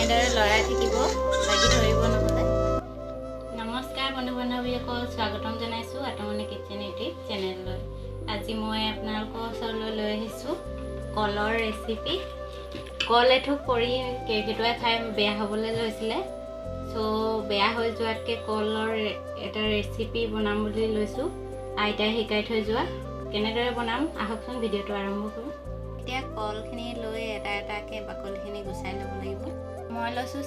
এনেদৰে লৰাই থাকিব, লাগি ধৰিব নহ'লে। নমস্কাৰ বন্ধু বান্ধৱীসকল, স্বাগতম জনাইছোঁ আতুমনি কিচেন ইউটিউব চেনেললৈ। আজি মই আপোনালোকৰ ওচৰলৈ লৈ আহিছোঁ কলৰ ৰেচিপি। কল এথোক পৰি কেইকেইটাই খাই বেয়া হ'বলৈ লৈছিলে, বেয়া হৈ যোৱাতকৈ কলৰ এটা ৰেচিপি বনাম বুলি লৈছোঁ। আইতাই শিকাই থৈ যোৱা। কেনেদৰে বনাম আহকচোন, ভিডিঅ'টো আৰম্ভ কৰোঁ। এতিয়া কলখিনি লৈ এটা এটাকৈ বাকলিখিনি গুচাই ল'ব লাগিব। মই লৈছোঁ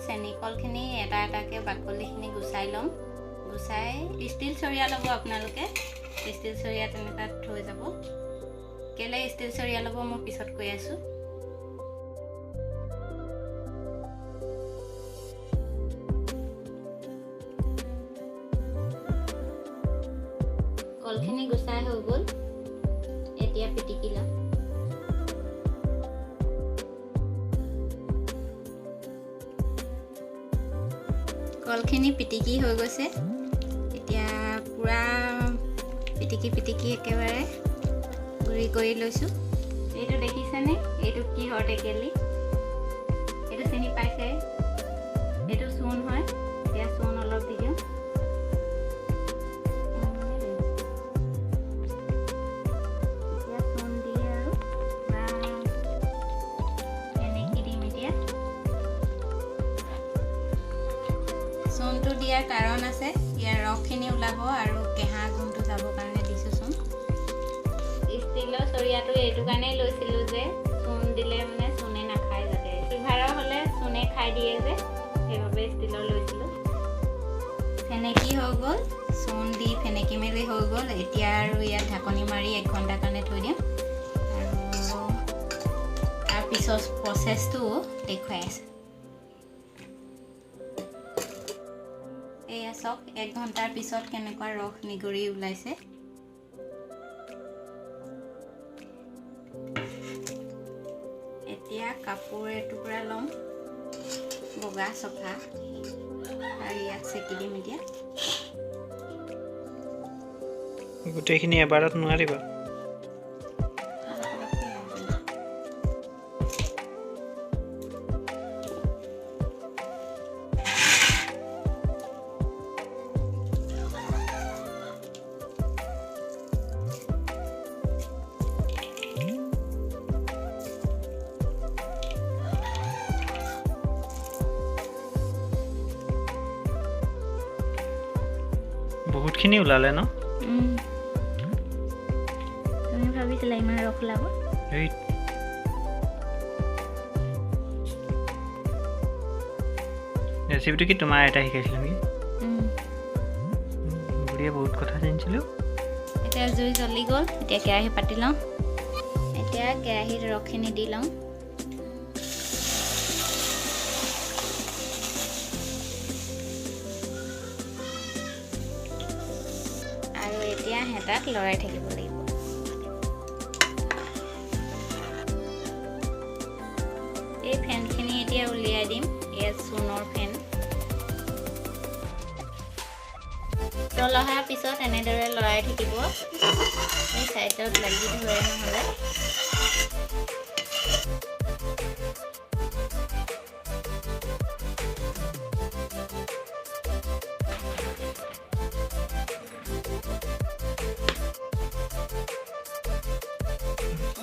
চেনিকলখিনি এটা এটাকৈ বাকলিখিনি গুচাই ল'ম। গুচাই ষ্টিল চৰিয়া ল'ব আপোনালোকে। ষ্টিল চৰিয়া তেনেকুৱাত থৈ যাব। কেলৈ ষ্টিল চৰিয়া ল'ব মই পিছত কৈ আছোঁ। কলখিনি গুচাই হৈ গ'ল, এতিয়া পিটিকি ল'ম। কলখিনি পিটিকি হৈ গৈছে, এতিয়া পূৰা পিটিকি একেবাৰে গুড়ি কৰি লৈছোঁ। এইটো দেখিছেনে? এইটো কিহৰ টেকেলি? এইটো চিনি পাইছে? এইটো চূণ হয়। এতিয়া চূণ অলপ দি দিওঁ। এতিয়া চূণ দি আৰু এনেকৈ দিম। এতিয়া চূণটো দিয়াৰ কাৰণ আছে, ইয়াৰ ৰসখিনি ওলাব আৰু কেঁহা গুণটো যাবৰ কাৰণে দিছোঁ চূণ। ষ্টিলৰ চৰিয়াটো এইটো কাৰণেই লৈছিলোঁ যে চূণ দিলে মানে চূণে নাখায়, যাতে চিলভাৰৰ হ'লে চূণে খাই দিয়ে যে, সেইবাবে ষ্টিলৰ লৈছিলোঁ। ফেনেকি হৈ গ'ল, চূণ দি ফেনেকি মেলি হৈ গ'ল। এতিয়া আৰু ইয়াত ঢাকনি মাৰি 1 ঘণ্টাৰ কাৰণে থৈ দিম আৰু তাৰপিছত প্ৰচেছটো দেখুৱাই আছে। এয়া চাওক, 1 ঘণ্টাৰ পিছত কেনেকুৱা ৰস নিগৰি ওলাইছে। এতিয়া কাপোৰ এটুকুৰা ল'ম, বগা চফা, আৰু ইয়াত চেকি দিম। এতিয়া গোটেইখিনি এবাৰত নোৱাৰিবা। বহুতখিনি ওলালে ন? তুমি ভাবিছিলা ইমান ৰস ওলাব? ৰেচিপিটো কি তোমাৰ এটা শিকাইছিল নেকি? বুঢ়ীয়ে বহুত কথা জানিছিলোঁ। এতিয়া জুই জ্বলি গ'ল, এতিয়া কেৰাহী পাতি লওঁ। এতিয়া কেৰাহীত ৰসখিনি দি লওঁ। আৰু এতিয়া হেতাত লৰাই থাকিব লাগিব। এই ফেনখিনি এতিয়া উলিয়াই দিম। ইয়াত চূণৰ ফেন। তল অহাৰ পিছত এনেদৰে লৰাই থাকিব, এই চাইডত লাগি ধৰে নহ'লে।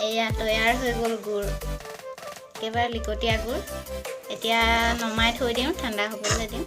এয়া তৈয়াৰ হৈ গ'ল গুড়, একেবাৰে লিকটীয়া গুড়। এতিয়া নমাই থৈ দিওঁ, ঠাণ্ডা হ'বলৈ দিওঁ।